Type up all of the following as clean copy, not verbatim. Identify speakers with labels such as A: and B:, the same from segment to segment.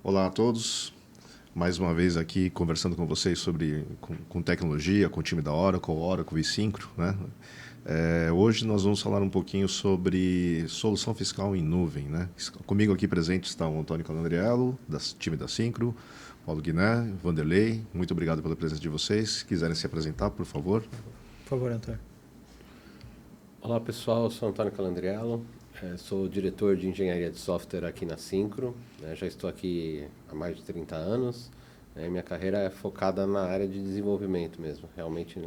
A: Olá a todos, mais uma vez aqui conversando com vocês com tecnologia, com o time da Oracle vSynchro, né? Hoje nós vamos falar um pouquinho sobre solução fiscal em nuvem, né? Comigo aqui presente está o Antônio Calandriello, do time da Syncro, Paulo Guiné, Vanderlei, muito obrigado pela presença de vocês. Se quiserem se apresentar, por favor.
B: Por favor, Antônio.
C: Olá pessoal, eu sou Antônio Calandriello, sou diretor de engenharia de software aqui na Syncro, já estou aqui há mais de 30 anos, minha carreira é focada na área de desenvolvimento mesmo, realmente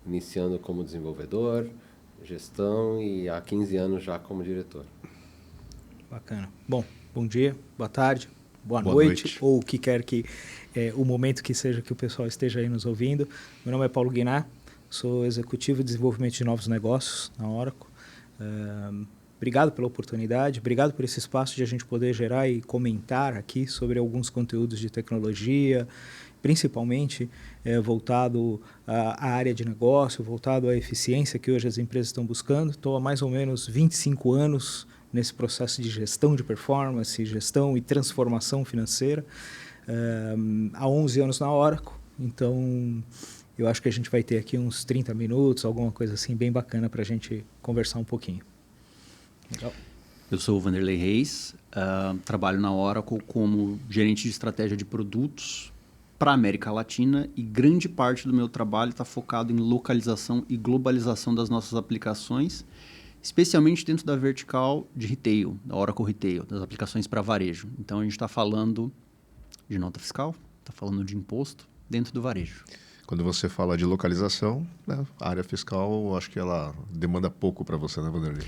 C: iniciando como desenvolvedor, gestão e há 15 anos já como diretor.
B: Bacana. Bom dia, boa tarde, boa noite, ou o que quer que, o momento que seja que o pessoal esteja aí nos ouvindo. Meu nome é Paulo Guiné, sou executivo de desenvolvimento de novos negócios na Oracle. Obrigado pela oportunidade, obrigado por esse espaço de a gente poder gerar e comentar aqui sobre alguns conteúdos de tecnologia, principalmente voltado à área de negócio, voltado à eficiência que hoje as empresas estão buscando. Estou há mais ou menos 25 anos nesse processo de gestão de performance, gestão e transformação financeira, há 11 anos na Oracle, então eu acho que a gente vai ter aqui uns 30 minutos, alguma coisa assim bem bacana para a gente conversar um pouquinho. Legal.
D: Eu sou o Vanderlei Reis, trabalho na Oracle como gerente de estratégia de produtos para a América Latina e grande parte do meu trabalho está focado em localização e globalização das nossas aplicações, especialmente dentro da vertical de retail, da Oracle Retail, das aplicações para varejo. Então a gente está falando de nota fiscal, está falando de imposto dentro do varejo.
A: Quando você fala de localização, né, a área fiscal, eu acho que ela demanda pouco para você, né, Vanderlei?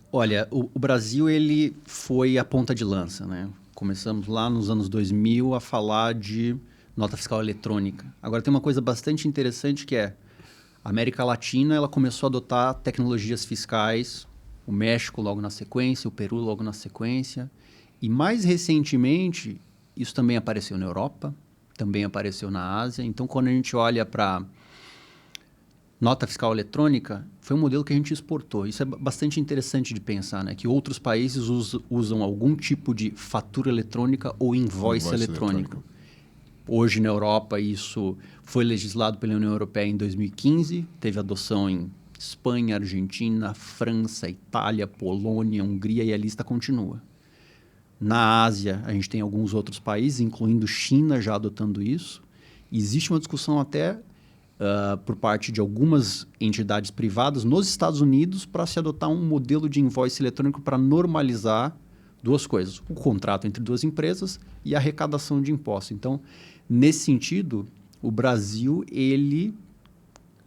D: Olha, o Brasil ele foi a ponta de lança, né? Começamos lá nos anos 2000 a falar de nota fiscal eletrônica. Agora tem uma coisa bastante interessante que a América Latina ela começou a adotar tecnologias fiscais, o México logo na sequência, o Peru logo na sequência, e mais recentemente isso também apareceu na Europa, também apareceu na Ásia. Então, quando a gente olha para nota fiscal eletrônica, foi um modelo que a gente exportou. Isso é bastante interessante de pensar, né? Que outros países usam algum tipo de fatura eletrônica ou invoice eletrônico. Hoje, na Europa, isso foi legislado pela União Europeia em 2015, teve adoção em Espanha, Argentina, França, Itália, Polônia, Hungria e a lista continua. Na Ásia, a gente tem alguns outros países, incluindo China, já adotando isso. Existe uma discussão até por parte de algumas entidades privadas nos Estados Unidos para se adotar um modelo de invoice eletrônico para normalizar duas coisas. O contrato entre duas empresas e a arrecadação de impostos. Então, nesse sentido, o Brasil, ele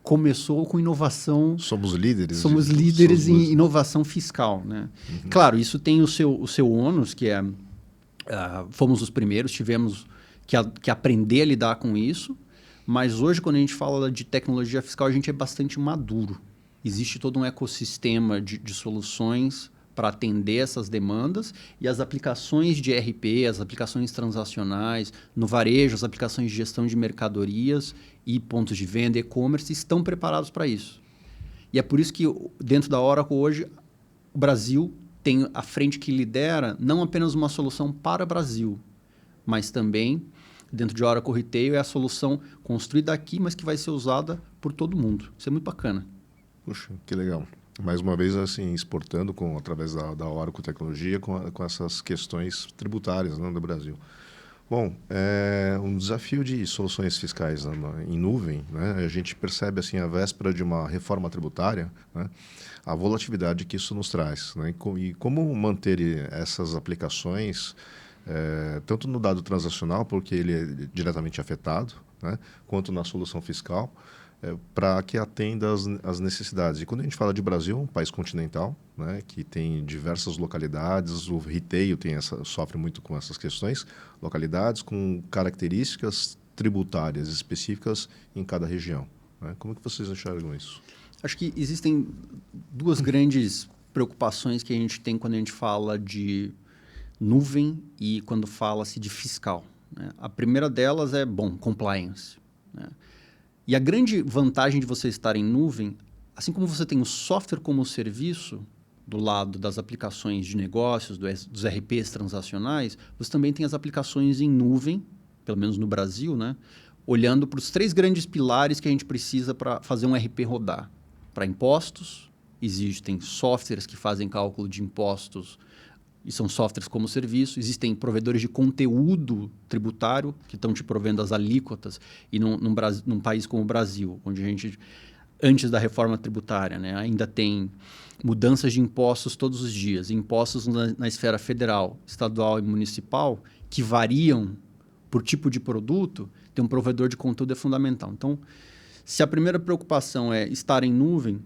D: começou com inovação.
A: Somos líderes.
D: Somos líderes em inovação fiscal, né? Uhum. Claro, isso tem o seu ônus, que fomos os primeiros, tivemos que aprender a lidar com isso, mas hoje, quando a gente fala de tecnologia fiscal, a gente é bastante maduro. Existe todo um ecossistema de soluções para atender essas demandas e as aplicações de ERP, as aplicações transacionais, no varejo, as aplicações de gestão de mercadorias e pontos de venda, e-commerce, estão preparados para isso. E é por isso que dentro da Oracle hoje, o Brasil tem a frente que lidera não apenas uma solução para o Brasil, mas também dentro de Oracle Retail é a solução construída aqui, mas que vai ser usada por todo mundo. Isso é muito bacana.
A: Puxa, que legal. Mais uma vez, assim, exportando através da Oracle Tecnologia com essas questões tributárias, né, do Brasil. Bom, um desafio de soluções fiscais em nuvem, né, a gente percebe, assim, a véspera de uma reforma tributária, né, a volatilidade que isso nos traz, né, e como manter essas aplicações, tanto no dado transacional, porque ele é diretamente afetado, né, quanto na solução fiscal, para que atenda às necessidades. E quando a gente fala de Brasil, um país continental, né, que tem diversas localidades, o retail sofre muito com essas questões, localidades com características tributárias específicas em cada região. Né? Como que vocês enxergam isso?
D: Acho que existem duas grandes preocupações que a gente tem quando a gente fala de nuvem e quando fala-se de fiscal. Né? A primeira delas é, compliance. Né? E a grande vantagem de você estar em nuvem, assim como você tem o software como serviço, do lado das aplicações de negócios, dos RPs transacionais, você também tem as aplicações em nuvem, pelo menos no Brasil, né? Olhando para os 3 grandes pilares que a gente precisa para fazer um RP rodar. Para impostos, existem softwares que fazem cálculo de impostos e são softwares como serviço. Existem provedores de conteúdo tributário que estão te provendo as alíquotas. E num país como o Brasil, onde a gente, antes da reforma tributária, né, ainda tem mudanças de impostos todos os dias. Impostos na esfera federal, estadual e municipal, que variam por tipo de produto, ter um provedor de conteúdo é fundamental. Então, se a primeira preocupação é estar em nuvem,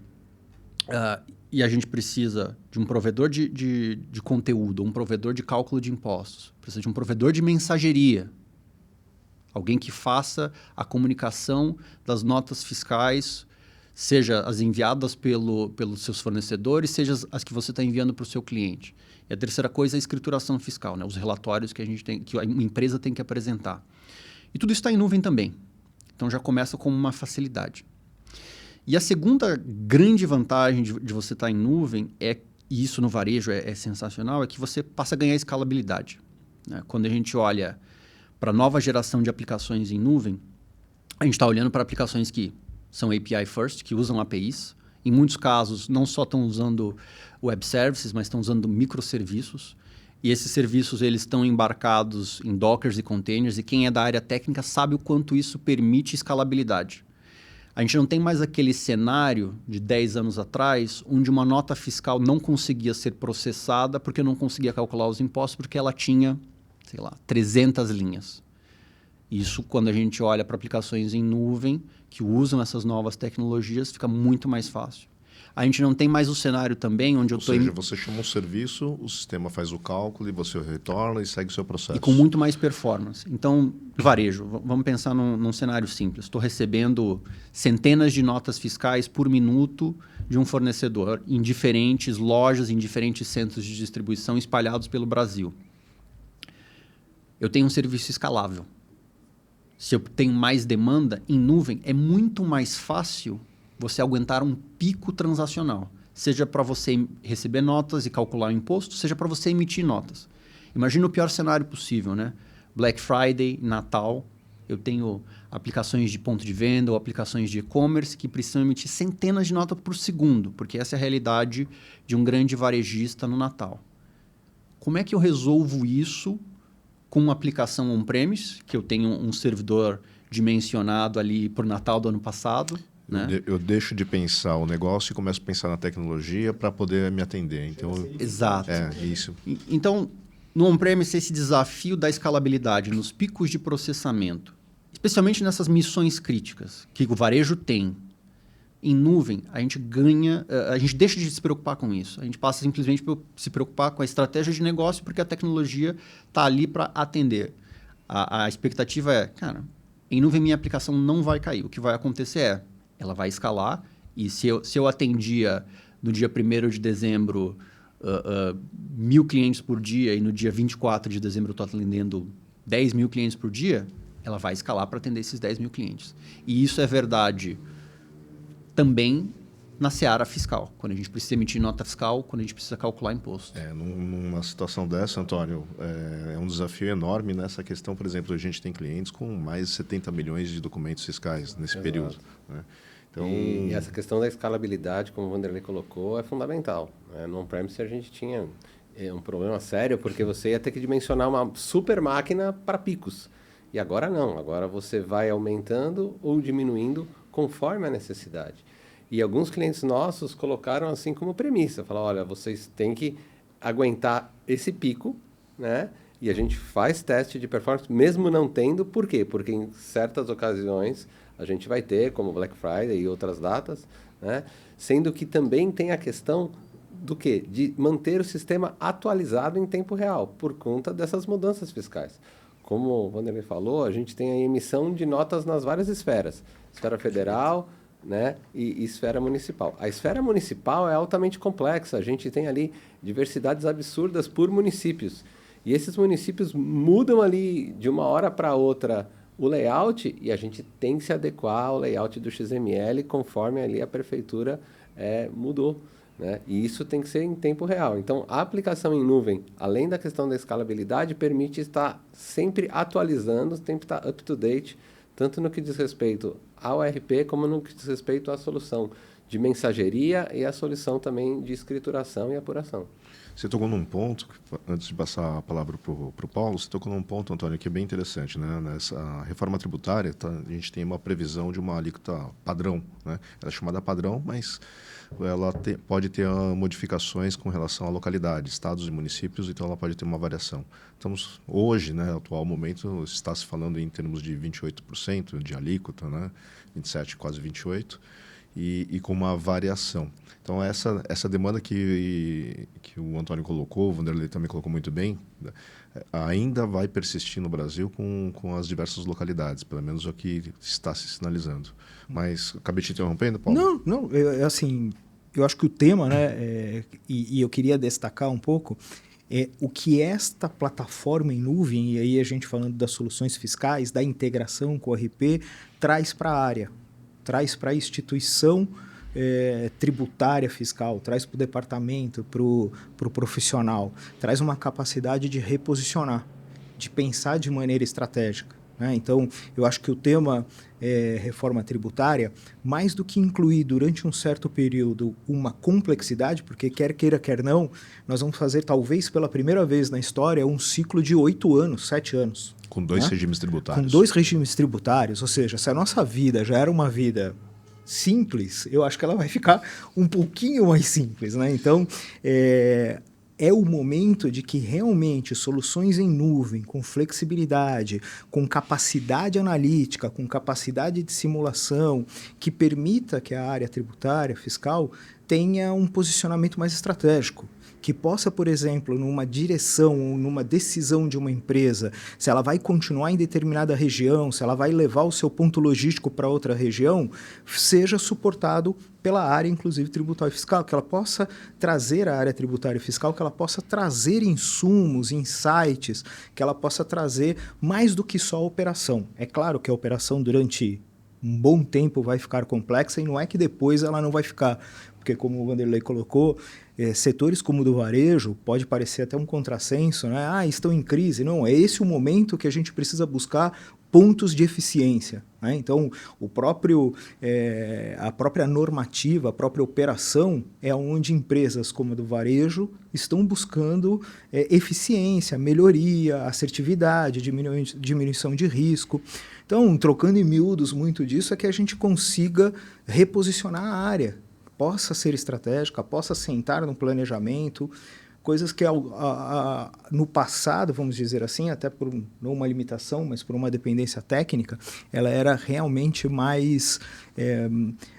D: e a gente precisa de um provedor de conteúdo, um provedor de cálculo de impostos, precisa de um provedor de mensageria, alguém que faça a comunicação das notas fiscais, seja as enviadas pelos seus fornecedores, seja as que você está enviando para o seu cliente. E a terceira coisa é a escrituração fiscal, né? Os relatórios que a empresa tem que apresentar. E tudo isso está em nuvem também. Então já começa como uma facilidade. E a segunda grande vantagem de você estar em nuvem, e isso no varejo é sensacional, é que você passa a ganhar escalabilidade, né? Quando a gente olha para a nova geração de aplicações em nuvem, a gente está olhando para aplicações que são API first, que usam APIs. Em muitos casos, não só estão usando web services, mas estão usando microserviços. E esses serviços eles estão embarcados em dockers e containers, e quem é da área técnica sabe o quanto isso permite escalabilidade. A gente não tem mais aquele cenário de 10 anos atrás, onde uma nota fiscal não conseguia ser processada porque não conseguia calcular os impostos, porque ela tinha, 300 linhas. Isso, quando a gente olha para aplicações em nuvem, que usam essas novas tecnologias, fica muito mais fácil. A gente não tem mais o cenário também onde
A: você chama um serviço, o sistema faz o cálculo e você retorna e segue o seu processo.
D: E com muito mais performance. Então, varejo, vamos pensar num cenário simples. Estou recebendo centenas de notas fiscais por minuto de um fornecedor em diferentes lojas, em diferentes centros de distribuição espalhados pelo Brasil. Eu tenho um serviço escalável. Se eu tenho mais demanda em nuvem, é muito mais fácil você aguentar um pico transacional, seja para você receber notas e calcular o imposto, seja para você emitir notas. Imagina o pior cenário possível, né? Black Friday, Natal, eu tenho aplicações de ponto de venda ou aplicações de e-commerce que precisam emitir centenas de notas por segundo, porque essa é a realidade de um grande varejista no Natal. Como é que eu resolvo isso com uma aplicação on-premise, que eu tenho um servidor dimensionado ali por Natal do ano passado, né?
A: Eu deixo de pensar o negócio e começo a pensar na tecnologia para poder me atender. Então,
D: exato.
A: Isso.
D: Então, no on-premise, esse desafio da escalabilidade nos picos de processamento, especialmente nessas missões críticas que o varejo tem, em nuvem, a gente deixa de se preocupar com isso. A gente passa simplesmente a se preocupar com a estratégia de negócio, porque a tecnologia está ali para atender. A expectativa é, cara, em nuvem minha aplicação não vai cair. O que vai acontecer ela vai escalar, e se eu atendia no dia 1º de dezembro 1.000 clientes por dia, e no dia 24 de dezembro eu estou atendendo 10.000 clientes por dia, ela vai escalar para atender esses 10.000 clientes. E isso é verdade também na seara fiscal, quando a gente precisa emitir nota fiscal, quando a gente precisa calcular imposto.
A: Numa situação dessa, Antônio, é um desafio enorme nessa questão. Por exemplo, a gente tem clientes com mais de 70 milhões de documentos fiscais nesse período, né? Então,
C: e essa questão da escalabilidade, como o Vanderlei colocou, é fundamental, né? No on-premise a gente tinha um problema sério, porque você ia ter que dimensionar uma super máquina para picos. E agora não, agora você vai aumentando ou diminuindo conforme a necessidade. E alguns clientes nossos colocaram assim como premissa, falaram, olha, vocês têm que aguentar esse pico, né? E a gente faz teste de performance, mesmo não tendo. Por quê? Porque em certas ocasiões a gente vai ter, como Black Friday e outras datas, né? Sendo que também tem a questão do quê? De manter o sistema atualizado em tempo real, por conta dessas mudanças fiscais. Como o Vanderlei falou, a gente tem a emissão de notas nas várias esferas. Esfera federal, né? E esfera municipal. A esfera municipal é altamente complexa. A gente tem ali diversidades absurdas por municípios. E esses municípios mudam ali de uma hora para outra o layout, e a gente tem que se adequar ao layout do XML conforme ali a prefeitura mudou. né? E isso tem que ser em tempo real. Então, a aplicação em nuvem, além da questão da escalabilidade, permite estar sempre atualizando, sempre estar up-to-date, tanto no que diz respeito ao ERP, como no que diz respeito à solução de mensageria e a solução também de escrituração e apuração.
A: Você tocou num ponto, antes de passar a palavra para o Paulo, você tocou num ponto, Antônio, que é bem interessante, né? Nessa reforma tributária, a gente tem uma previsão de uma alíquota padrão, né? Ela é chamada padrão, mas ela pode ter modificações com relação à localidade, estados e municípios, então ela pode ter uma variação. Estamos hoje, né, atual momento, está se falando em termos de 28% de alíquota, né? 27, quase 28%. E com uma variação. Então, essa demanda que o Antônio colocou, o Vanderlei também colocou muito bem, ainda vai persistir no Brasil com as diversas localidades, pelo menos é o que está se sinalizando. Mas, acabei te interrompendo, Paulo?
B: Não, eu acho que o tema, né, e eu queria destacar um pouco, o que esta plataforma em nuvem, e aí a gente falando das soluções fiscais, da integração com o RP, traz para a área. Traz para a instituição tributária fiscal, traz para o departamento, para o profissional, traz uma capacidade de reposicionar, de pensar de maneira estratégica, né? Então, eu acho que o tema reforma tributária, mais do que incluir durante um certo período uma complexidade, porque quer queira, quer não, nós vamos fazer talvez pela primeira vez na história um ciclo de 8 anos, 7 anos.
A: Com 2 regimes tributários.
B: Com 2 regimes tributários, ou seja, se a nossa vida já era uma vida simples, eu acho que ela vai ficar um pouquinho mais simples, né? Então, é o momento de que realmente soluções em nuvem, com flexibilidade, com capacidade analítica, com capacidade de simulação, que permita que a área tributária, fiscal, tenha um posicionamento mais estratégico. Que possa, por exemplo, numa direção ou numa decisão de uma empresa, se ela vai continuar em determinada região, se ela vai levar o seu ponto logístico para outra região, seja suportado pela área, inclusive, tributária e fiscal, que ela possa trazer a área tributária e fiscal, que ela possa trazer insumos, insights, que ela possa trazer mais do que só a operação. É claro que a operação durante um bom tempo vai ficar complexa e não é que depois ela não vai ficar, porque como o Vanderlei colocou, setores como o do varejo, pode parecer até um contrassenso, né? Estão em crise. Não, é esse o momento que a gente precisa buscar pontos de eficiência, né? Então, a própria normativa, a própria operação é onde empresas como a do varejo estão buscando eficiência, melhoria, assertividade, diminuição de risco. Então, trocando em miúdos muito disso, é que a gente consiga reposicionar a área, possa ser estratégica, possa sentar no planejamento, coisas que no passado, vamos dizer assim, até por não uma limitação, mas por uma dependência técnica, ela era realmente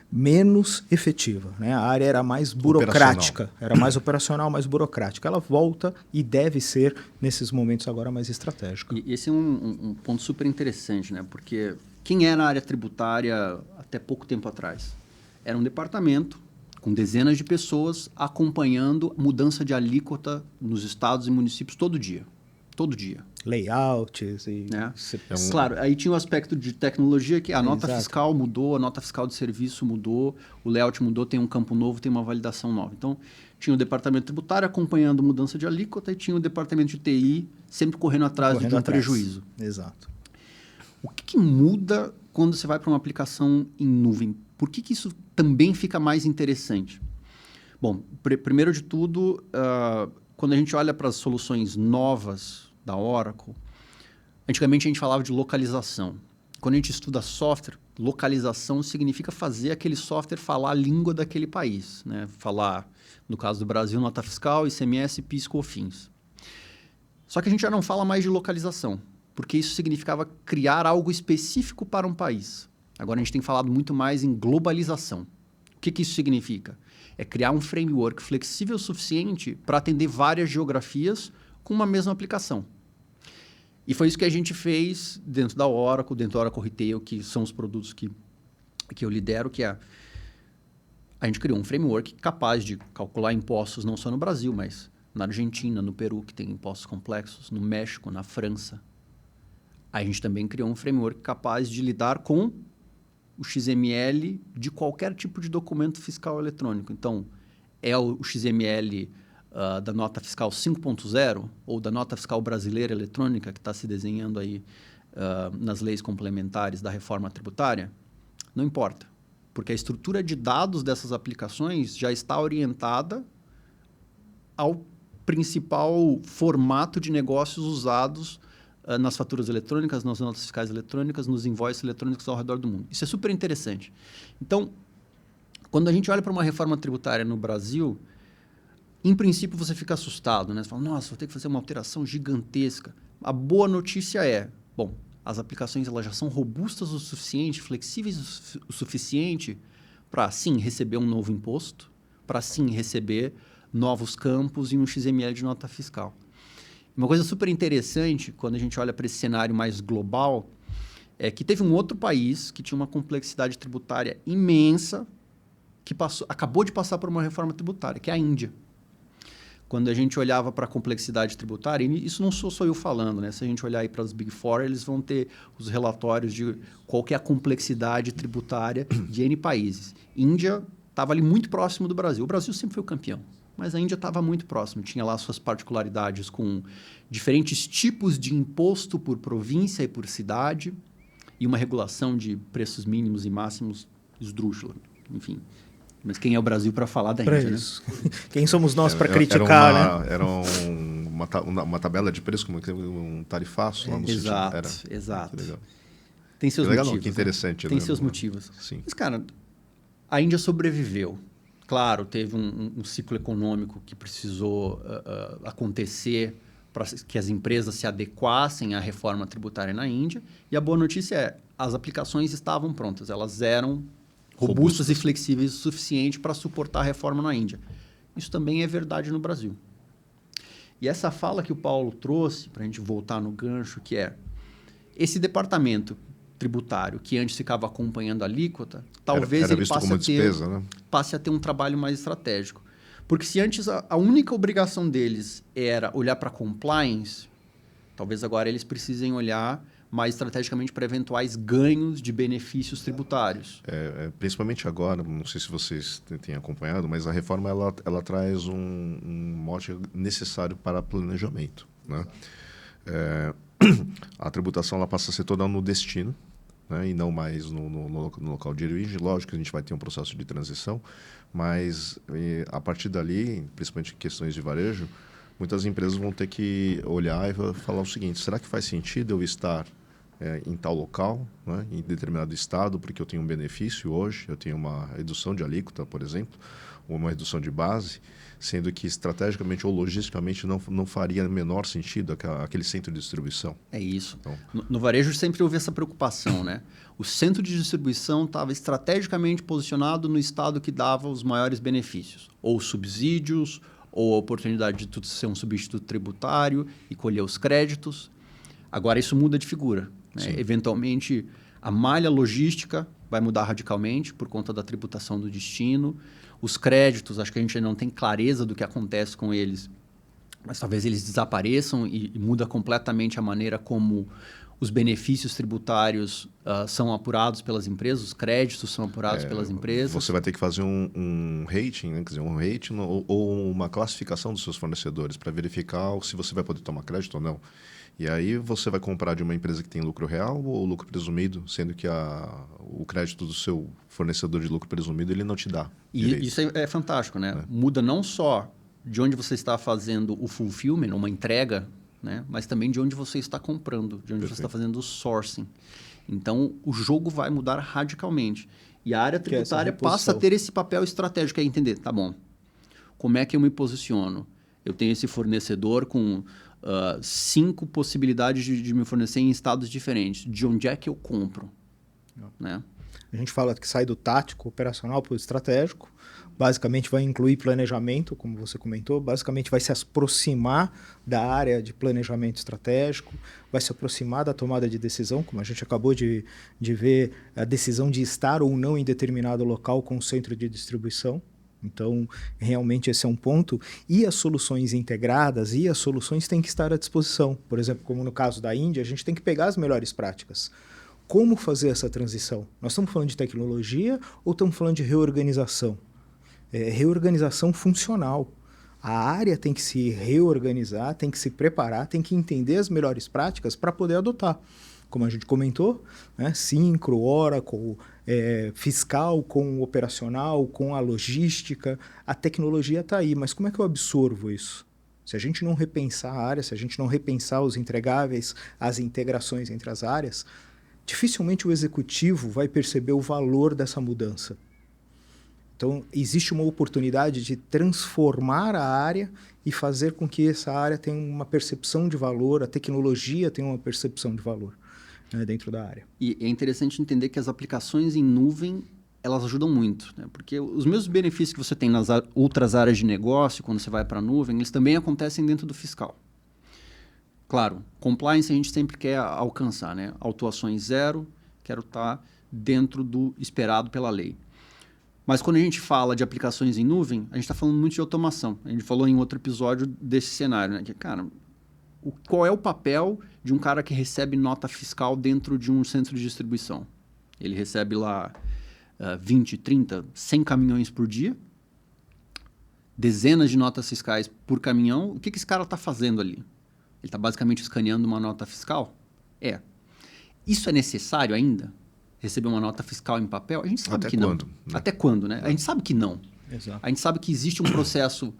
B: menos efetiva, né? A área era mais burocrática, era mais operacional, mais burocrática. Ela volta e deve ser, nesses momentos agora, mais estratégica.
D: E esse é um ponto super interessante, né? Porque quem era a área tributária até pouco tempo atrás? Era um departamento com dezenas de pessoas acompanhando mudança de alíquota nos estados e municípios todo dia. Todo dia.
B: Layouts e...
D: Claro, aí tinha o aspecto de tecnologia que a nota fiscal mudou, a nota fiscal de serviço mudou, o layout mudou, tem um campo novo, tem uma validação nova. Então, tinha o departamento tributário acompanhando mudança de alíquota e tinha o departamento de TI sempre correndo atrás de um prejuízo.
B: Exato.
D: O que muda quando você vai para uma aplicação em nuvem? Por que isso também fica mais interessante? Bom, primeiro de tudo, quando a gente olha para as soluções novas da Oracle, antigamente a gente falava de localização. Quando a gente estuda software, localização significa fazer aquele software falar a língua daquele país, né? Falar, no caso do Brasil, nota fiscal, ICMS, PIS, COFINS. Só que a gente já não fala mais de localização, porque isso significava criar algo específico para um país. Agora a gente tem falado muito mais em globalização. O que isso significa? É criar um framework flexível o suficiente para atender várias geografias com uma mesma aplicação. E foi isso que a gente fez dentro da Oracle, dentro da Oracle Retail, que são os produtos que eu lidero, que é... A gente criou um framework capaz de calcular impostos não só no Brasil, mas na Argentina, no Peru, que tem impostos complexos, no México, na França. A gente também criou um framework capaz de lidar com o XML de qualquer tipo de documento fiscal eletrônico. Então, é o XML da nota fiscal 5.0 ou da nota fiscal brasileira eletrônica que está se desenhando aí nas leis complementares da reforma tributária, não importa, porque a estrutura de dados dessas aplicações já está orientada ao principal formato de negócios usados nas faturas eletrônicas, nas notas fiscais eletrônicas, nos invoices eletrônicos ao redor do mundo. Isso é super interessante. Então, quando a gente olha para uma reforma tributária no Brasil, em princípio você fica assustado, né? Você fala, nossa, vou ter que fazer uma alteração gigantesca. A boa notícia é, bom, as aplicações elas já são robustas o suficiente, flexíveis o suficiente para, sim, receber um novo imposto, para, sim, receber novos campos e um XML de nota fiscal. Uma coisa super interessante, quando a gente olha para esse cenário mais global, é que teve um outro país que tinha uma complexidade tributária imensa, que acabou de passar por uma reforma tributária, que é a Índia. Quando a gente olhava para a complexidade tributária, e isso não sou só eu falando, né? Se a gente olhar aí para os Big Four, eles vão ter os relatórios de qual que é a complexidade tributária de N países. Índia estava ali muito próximo do Brasil. O Brasil sempre foi o campeão, mas a Índia estava muito próximo. Tinha lá suas particularidades com diferentes tipos de imposto por província e por cidade e uma regulação de preços mínimos e máximos esdrúxula. Enfim, mas quem é o Brasil para falar da Índia, né?
B: Quem somos nós para criticar, né?
A: Era uma tabela de preço, como um tarifaço lá no sítio.
D: Exato. Tem seus motivos. Não,
A: que interessante.
D: Tem seus motivos.
A: Sim.
D: Mas, cara, a Índia sobreviveu. Claro, teve um ciclo econômico que precisou acontecer para que as empresas se adequassem à reforma tributária na Índia. E a boa notícia é, as aplicações estavam prontas. Elas eram robustas e flexíveis o suficiente para suportar a reforma na Índia. Isso também é verdade no Brasil. E essa fala que o Paulo trouxe, para a gente voltar no gancho, que é esse departamento tributário que antes ficava acompanhando a alíquota, talvez ele passe a ter um trabalho mais estratégico. Porque se antes a única obrigação deles era olhar para compliance, talvez agora eles precisem olhar mais estrategicamente para eventuais ganhos de benefícios tributários.
A: Principalmente agora, não sei se vocês têm acompanhado, mas a reforma ela traz um mote necessário para planejamento, né? A tributação ela passa a ser toda no destino, né? E não mais no local de origem. Lógico que a gente vai ter um processo de transição, mas a partir dali, principalmente em questões de varejo, muitas empresas vão ter que olhar e falar o seguinte: será que faz sentido eu estar em tal local, né, em determinado estado, porque eu tenho um benefício hoje, eu tenho uma redução de alíquota, por exemplo, ou uma redução de base, sendo que estrategicamente ou logisticamente não faria menor sentido aquele centro de distribuição.
D: É isso. Então, no varejo sempre houve essa preocupação, né? O centro de distribuição estava estrategicamente posicionado no estado que dava os maiores benefícios, ou subsídios, ou a oportunidade de tudo ser um substituto tributário e colher os créditos. Agora isso muda de figura, né? Eventualmente, a malha logística vai mudar radicalmente por conta da tributação do destino. Os créditos, acho que a gente ainda não tem clareza do que acontece com eles, mas talvez eles desapareçam e muda completamente a maneira como os benefícios tributários são apurados pelas empresas, os créditos são apurados pelas empresas.
A: Você vai ter que fazer um rating, né? Quer dizer, um rating ou uma classificação dos seus fornecedores para verificar se você vai poder tomar crédito ou não. E aí você vai comprar de uma empresa que tem lucro real ou lucro presumido, sendo que o crédito do seu fornecedor de lucro presumido ele não te dá.
D: E isso é fantástico, né? Muda não só de onde você está fazendo o fulfillment, uma entrega, né? Mas também de onde você está comprando, de onde você está fazendo o sourcing. Então, o jogo vai mudar radicalmente. E a área tributária passa a ter esse papel estratégico, é entender, tá bom, como é que eu me posiciono? Eu tenho esse fornecedor com 5 possibilidades de me fornecer em estados diferentes. De onde é que eu compro? Né?
B: A gente fala que sai do tático operacional para o estratégico. Basicamente vai incluir planejamento, como você comentou. Basicamente vai se aproximar da área de planejamento estratégico, vai se aproximar da tomada de decisão, como a gente acabou de ver a decisão de estar ou não em determinado local com o centro de distribuição. Então, realmente esse é um ponto. E as soluções integradas e as soluções têm que estar à disposição. Por exemplo, como no caso da Índia, a gente tem que pegar as melhores práticas. Como fazer essa transição? Nós estamos falando de tecnologia ou estamos falando de reorganização? reorganização funcional. A área tem que se reorganizar, tem que se preparar, tem que entender as melhores práticas para poder adotar. Como a gente comentou, né? Syncro, Oracle, fiscal com o operacional, com a logística, a tecnologia está aí, mas como é que eu absorvo isso? Se a gente não repensar a área, se a gente não repensar os entregáveis, as integrações entre as áreas, dificilmente o executivo vai perceber o valor dessa mudança. Então, existe uma oportunidade de transformar a área e fazer com que essa área tenha uma percepção de valor, a tecnologia tenha uma percepção de valor, né, dentro da área.
D: E é interessante entender que as aplicações em nuvem, elas ajudam muito, né? Porque os mesmos benefícios que você tem nas outras áreas de negócio, quando você vai para a nuvem, eles também acontecem dentro do fiscal. Claro, compliance a gente sempre quer alcançar, né? Autuações 0, quero estar dentro do esperado pela lei. Mas quando a gente fala de aplicações em nuvem, a gente está falando muito de automação. A gente falou em outro episódio desse cenário, né? Que, cara, qual é o papel de um cara que recebe nota fiscal dentro de um centro de distribuição? Ele recebe lá 20, 30, 100 caminhões por dia, dezenas de notas fiscais por caminhão. O que esse cara está fazendo ali? Ele está basicamente escaneando uma nota fiscal? Isso é necessário ainda? Receber uma nota fiscal em papel? A gente sabe que não. Até quando? Até quando, né? A gente sabe que não.
B: Exato.
D: A gente sabe que existe um processo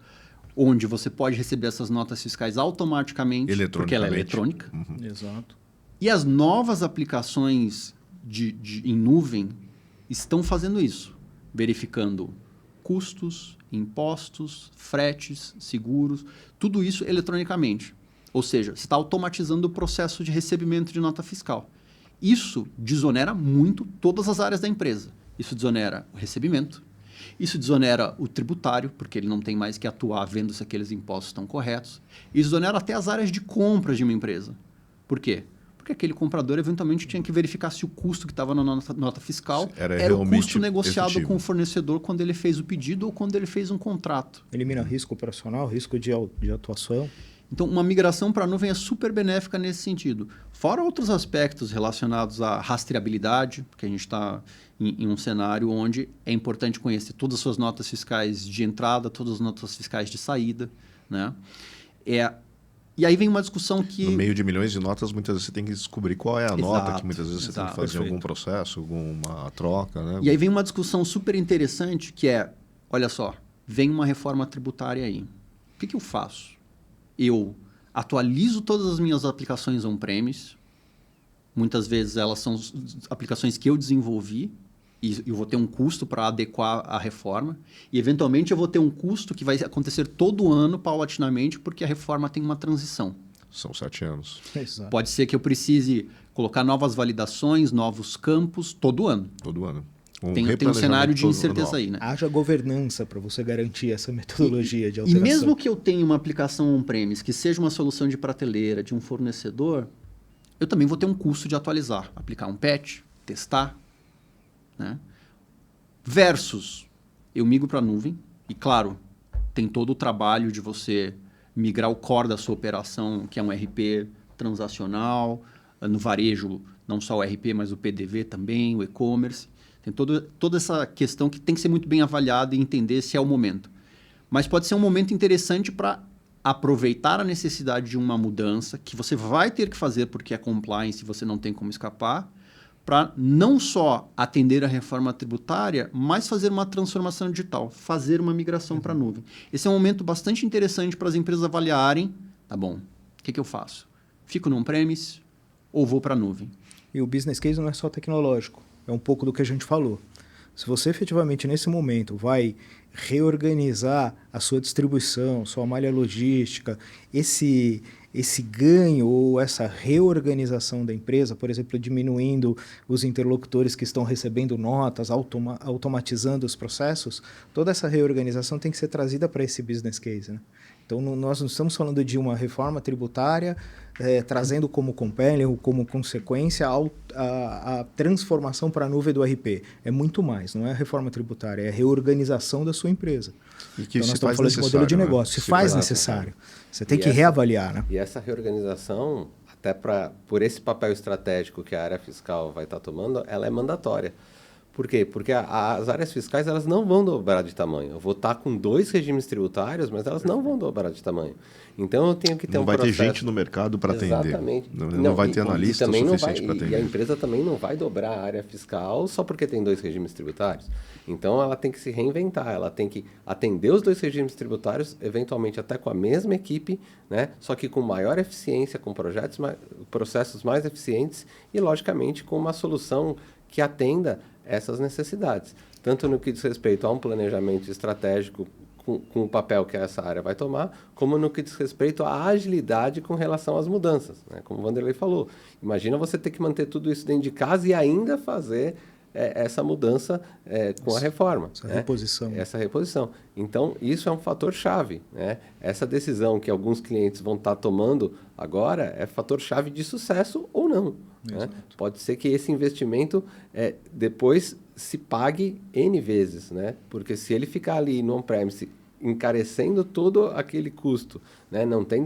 D: onde você pode receber essas notas fiscais automaticamente, porque ela é eletrônica.
B: Uhum. Exato.
D: E as novas aplicações em nuvem estão fazendo isso, verificando custos, impostos, fretes, seguros, tudo isso eletronicamente. Ou seja, você está automatizando o processo de recebimento de nota fiscal. Isso desonera muito todas as áreas da empresa. Isso desonera o recebimento, isso desonera o tributário, porque ele não tem mais que atuar vendo se aqueles impostos estão corretos. Isso desonera até as áreas de compras de uma empresa. Por quê? Porque aquele comprador eventualmente tinha que verificar se o custo que estava na nota fiscal era o custo negociado efetivo com o fornecedor quando ele fez o pedido ou quando ele fez um contrato.
B: Elimina risco operacional, risco de atuação.
D: Então, uma migração para a nuvem é super benéfica nesse sentido. Fora outros aspectos relacionados à rastreabilidade, porque a gente está em um cenário onde é importante conhecer todas as suas notas fiscais de entrada, todas as notas fiscais de saída, né? E aí vem uma discussão que...
A: No meio de milhões de notas, muitas vezes você tem que descobrir qual é a nota, que muitas vezes você tem que fazer algum processo, alguma troca, né?
D: E aí vem uma discussão super interessante que é, olha só, vem uma reforma tributária aí. O que eu faço? Eu atualizo todas as minhas aplicações on-premise. Muitas vezes elas são aplicações que eu desenvolvi e eu vou ter um custo para adequar a reforma. E, eventualmente, eu vou ter um custo que vai acontecer todo ano, paulatinamente, porque a reforma tem uma transição.
A: São 7 anos.
B: Exato.
D: Pode ser que eu precise colocar novas validações, novos campos, todo ano.
A: Todo ano.
D: Tem um cenário de incerteza aí, né?
B: Haja governança para você garantir essa metodologia de alteração.
D: E mesmo que eu tenha uma aplicação on-premise, que seja uma solução de prateleira, de um fornecedor, eu também vou ter um custo de atualizar. Aplicar um patch, testar, né? Versus, eu migro para a nuvem, e claro, tem todo o trabalho de você migrar o core da sua operação, que é um RP transacional, no varejo, não só o RP, mas o PDV também, o e-commerce. Tem toda essa questão que tem que ser muito bem avaliada e entender se é o momento. Mas pode ser um momento interessante para aproveitar a necessidade de uma mudança que você vai ter que fazer porque é compliance e você não tem como escapar, para não só atender a reforma tributária, mas fazer uma transformação digital, fazer uma migração para a nuvem. Esse é um momento bastante interessante para as empresas avaliarem, tá bom, o que eu faço? Fico no on-premise ou vou para a nuvem?
B: E o business case não é só tecnológico. É um pouco do que a gente falou. Se você efetivamente, nesse momento, vai reorganizar a sua distribuição, sua malha logística, esse ganho ou essa reorganização da empresa, por exemplo, diminuindo os interlocutores que estão recebendo notas, automatizando os processos, toda essa reorganização tem que ser trazida para esse business case, né? Então, nós não estamos falando de uma reforma tributária trazendo como companion, como consequência a transformação para a nuvem do RP. É muito mais, não é a reforma tributária, é a reorganização da sua empresa.
A: Então,
B: nós estamos falando de modelo de negócio. Se faz necessário. Você tem que reavaliar, né?
C: E essa reorganização, até por esse papel estratégico que a área fiscal vai estar tomando, ela é mandatória. Por quê? Porque as áreas fiscais elas não vão dobrar de tamanho. Eu vou estar com 2 regimes tributários, mas elas não vão dobrar de tamanho. Então eu tenho que ter
A: não vai ter gente no mercado para atender.
C: Exatamente.
A: Não vai ter analista suficiente para atender.
C: E a empresa também não vai dobrar a área fiscal só porque tem 2 regimes tributários. Então ela tem que se reinventar, ela tem que atender os 2 regimes tributários, eventualmente até com a mesma equipe, né? Só que com maior eficiência, com processos mais eficientes e, logicamente, com uma solução que atenda essas necessidades, tanto no que diz respeito a um planejamento estratégico com o papel que essa área vai tomar, como no que diz respeito à agilidade com relação às mudanças, né? Como o Vanderlei falou, imagina você ter que manter tudo isso dentro de casa e ainda fazer essa mudança com a reforma.
B: Essa reposição.
C: Essa reposição. Então, isso é um fator-chave, né? Essa decisão que alguns clientes vão estar tomando agora é fator-chave de sucesso ou não. Né? Pode ser que esse investimento depois se pague N vezes, né? Porque se ele ficar ali no on-premise encarecendo todo aquele custo, né? Não tem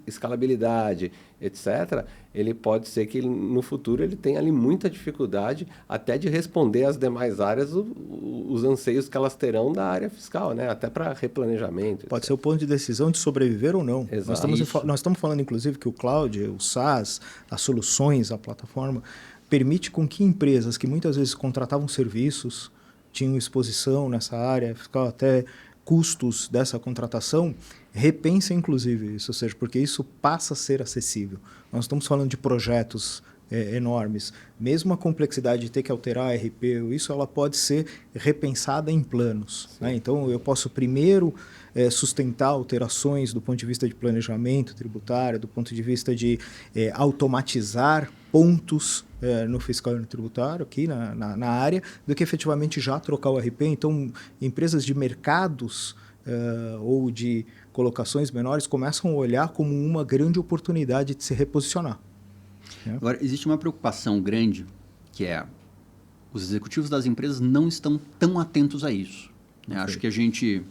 C: escalabilidade, etc., ele pode ser que no futuro ele tenha ali muita dificuldade até de responder às demais áreas os anseios que elas terão da área fiscal, né? Até para replanejamento.
B: Pode ser o ponto de decisão de sobreviver ou não.
C: Exato.
B: Nós estamos falando, inclusive, que o cloud, o SaaS, as soluções, a plataforma, permite com que empresas que muitas vezes contratavam serviços, tinham exposição nessa área fiscal, até custos dessa contratação, repensem inclusive isso, ou seja, porque isso passa a ser acessível. Nós estamos falando de projetos enormes. Mesmo a complexidade de ter que alterar a RP, isso ela pode ser repensada em planos. Né? Então, eu posso primeiro sustentar alterações do ponto de vista de planejamento tributário, do ponto de vista de automatizar pontos no fiscal e no tributário, aqui na área, do que efetivamente já trocar o RP. Então, empresas de mercados ou de colocações menores começam a olhar como uma grande oportunidade de se reposicionar.
D: Agora, existe uma preocupação grande, que é os executivos das empresas não estão tão atentos a isso. Né? Acho que a gente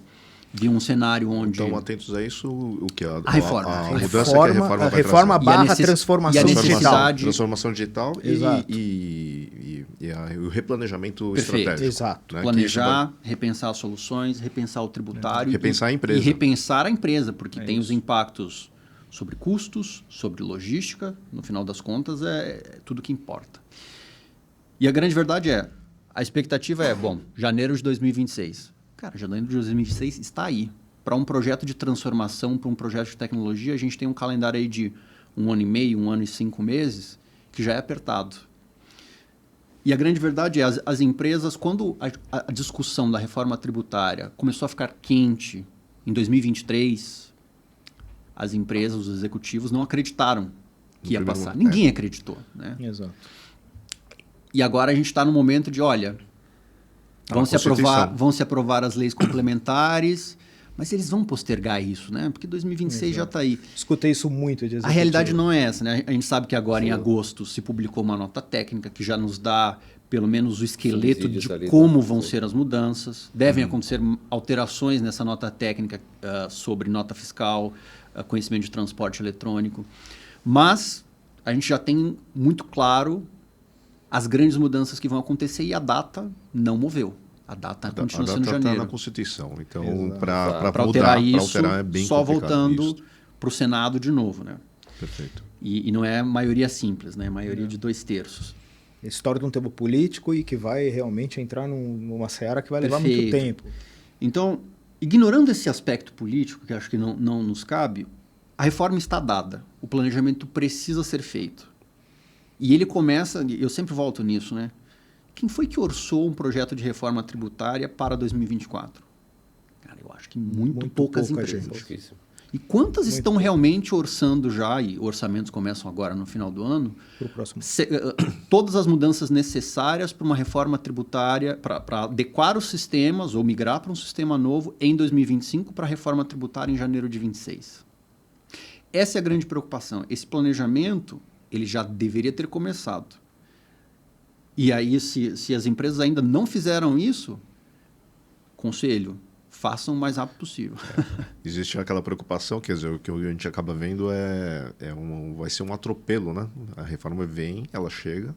D: viu um cenário onde...
A: Estão atentos a isso, o que?
D: A reforma.
A: A mudança que a reforma vai
B: reforma
A: trazer.
B: barra transformação digital.
A: Transformação digital
B: Exato.
A: e o replanejamento
D: Perfeito.
A: estratégico.
B: Exato.
A: Né?
D: Planejar, repensar as soluções, repensar o tributário.
A: Repensar a empresa.
D: E repensar a empresa, porque tem os impactos sobre custos, sobre logística, no final das contas é tudo que importa. E a grande verdade a expectativa janeiro de 2026. Cara, janeiro de 2026 está aí. Para um projeto de transformação, para um projeto de tecnologia, a gente tem um calendário aí de 1 ano e meio, 1 ano e 5 meses, que já é apertado. E a grande verdade é, as empresas, quando a discussão da reforma tributária começou a ficar quente em 2023, as empresas, os executivos não acreditaram que ia passar. Ninguém acreditou. Né?
B: Exato.
D: E agora a gente está no momento de, vão se aprovar as leis complementares, mas eles vão postergar isso, né? Porque 2026 já está aí.
B: Escutei isso muito de executivo.
D: A realidade não é essa, né? A gente sabe que agora, em agosto, se publicou uma nota técnica que já nos dá pelo menos o esqueleto de como vão ser as mudanças. Devem acontecer alterações nessa nota técnica sobre nota fiscal, conhecimento de transporte eletrônico. Mas a gente já tem muito claro as grandes mudanças que vão acontecer e a data não moveu. A data continua sendo janeiro.
A: Está na Constituição. Então, para
D: alterar isso,
A: é bem
D: só voltando para o Senado de novo. Né?
A: Perfeito.
D: E não é maioria simples, né? É maioria de 2/3.
B: Esse torna um tema político e que vai realmente entrar numa seara que vai levar muito tempo.
D: Então, ignorando esse aspecto político, que acho que não nos cabe, a reforma está dada. O planejamento precisa ser feito. E ele começa, eu sempre volto nisso, né? Quem foi que orçou um projeto de reforma tributária para 2024? Cara, eu acho que muito poucas empresas.
C: Pouquíssimo.
D: E quantas estão realmente orçando já, e orçamentos começam agora no final do ano, todas as mudanças necessárias para uma reforma tributária, para adequar os sistemas ou migrar para um sistema novo em 2025 para a reforma tributária em janeiro de 26? Essa é a grande preocupação. Esse planejamento ele já deveria ter começado. E aí, se as empresas ainda não fizeram isso, conselho, façam o mais rápido possível.
A: Existe aquela preocupação, quer dizer, o que a gente acaba vendo vai ser um atropelo, né? A reforma vem, ela chega,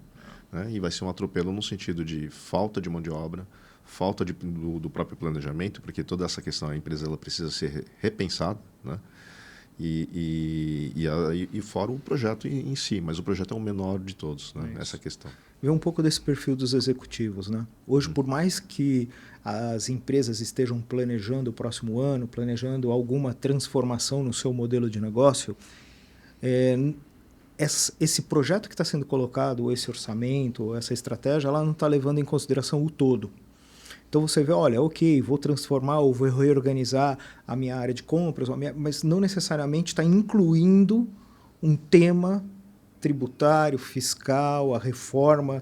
A: né? E vai ser um atropelo no sentido de falta de mão de obra, falta do próprio planejamento, porque toda essa questão, a empresa ela precisa ser repensada, né? E fora o projeto em si, mas o projeto é o menor de todos, né? Essa questão.
B: Ver um pouco desse perfil dos executivos, né? Hoje, por mais que as empresas estejam planejando o próximo ano, planejando alguma transformação no seu modelo de negócio, esse projeto que está sendo colocado, esse orçamento, essa estratégia, ela não está levando em consideração o todo. Então você vê, olha, ok, vou transformar ou vou reorganizar a minha área de compras, mas não necessariamente está incluindo um tema tributário, fiscal, a reforma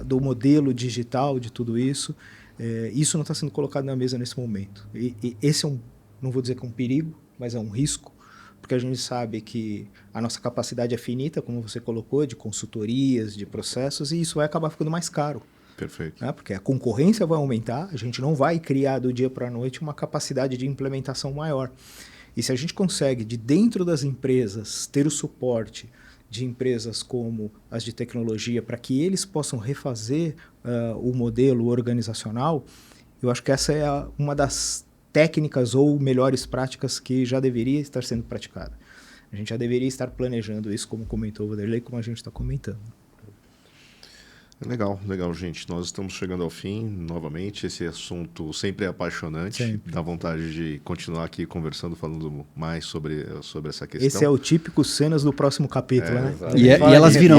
B: do modelo digital de tudo isso. Isso não está sendo colocado na mesa nesse momento. E esse é não vou dizer que é um perigo, mas é um risco, porque a gente sabe que a nossa capacidade é finita, como você colocou, de consultorias, de processos, e isso vai acabar ficando mais caro.
A: Perfeito.
B: Né? Porque a concorrência vai aumentar, a gente não vai criar do dia para a noite uma capacidade de implementação maior. E se a gente consegue, de dentro das empresas, ter o suporte de empresas como as de tecnologia, para que eles possam refazer o modelo organizacional, eu acho que essa é uma das técnicas ou melhores práticas que já deveria estar sendo praticada. A gente já deveria estar planejando isso, como comentou o Vanderlei, como a gente está comentando.
A: Legal, gente. Nós estamos chegando ao fim, novamente. Esse assunto sempre é apaixonante.
B: Sempre.
A: Dá vontade de continuar aqui conversando, falando mais sobre essa questão.
B: Esse é o típico cenas do próximo capítulo, né?
D: E elas virão.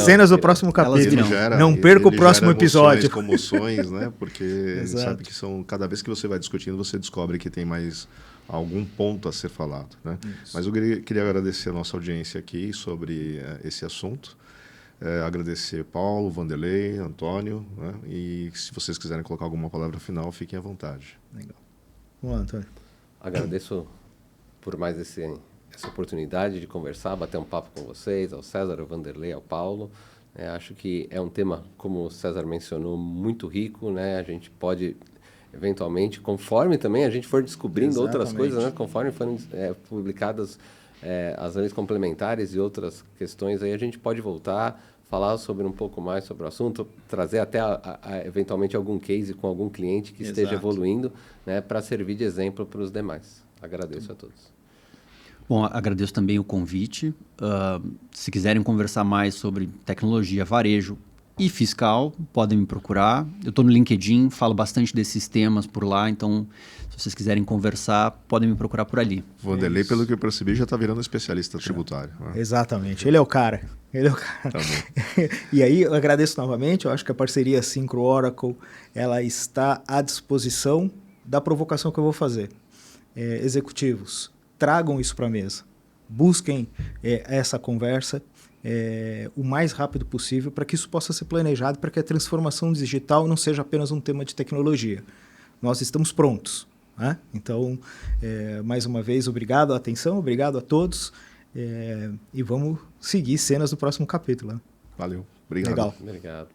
B: Cenas do próximo capítulo. Não perca o próximo episódio.
A: Comoções, né? Porque sabe que cada vez que você vai discutindo, você descobre que tem mais algum ponto a ser falado, né? Mas eu queria agradecer a nossa audiência aqui sobre esse assunto. Agradecer Paulo, Vanderlei, Antônio, né? E se vocês quiserem colocar alguma palavra final, fiquem à vontade.
B: Legal. Vamos lá, Antônio.
C: Agradeço por mais essa oportunidade de conversar, bater um papo com vocês, ao César, ao Vanderlei, ao Paulo. Acho que é um tema, como o César mencionou, muito rico, né? A gente pode, eventualmente, conforme também a gente for descobrindo outras coisas, né? Conforme forem publicadas as leis complementares e outras questões, aí a gente pode voltar, falar sobre um pouco mais sobre o assunto, trazer até eventualmente algum case com algum cliente que esteja evoluindo, né, para servir de exemplo para os demais. Agradeço a todos.
D: Bom, agradeço também o convite. Se quiserem conversar mais sobre tecnologia, varejo e fiscal, podem me procurar. Eu estou no LinkedIn, falo bastante desses temas por lá, então se vocês quiserem conversar, podem me procurar por ali.
A: Vanderlei, pelo que eu percebi, já está virando especialista tributário. Né?
B: Exatamente, ele é o cara. Tá bom. E aí, eu agradeço novamente, eu acho que a parceria Syncro Oracle, ela está à disposição da provocação que eu vou fazer. Executivos, tragam isso para a mesa, busquem essa conversa, o mais rápido possível para que isso possa ser planejado, para que a transformação digital não seja apenas um tema de tecnologia. Nós estamos prontos. Né? Então, mais uma vez, obrigado a atenção, obrigado a todos e vamos seguir cenas do próximo capítulo. Né?
A: Valeu, obrigado.
B: Legal.
C: Obrigado.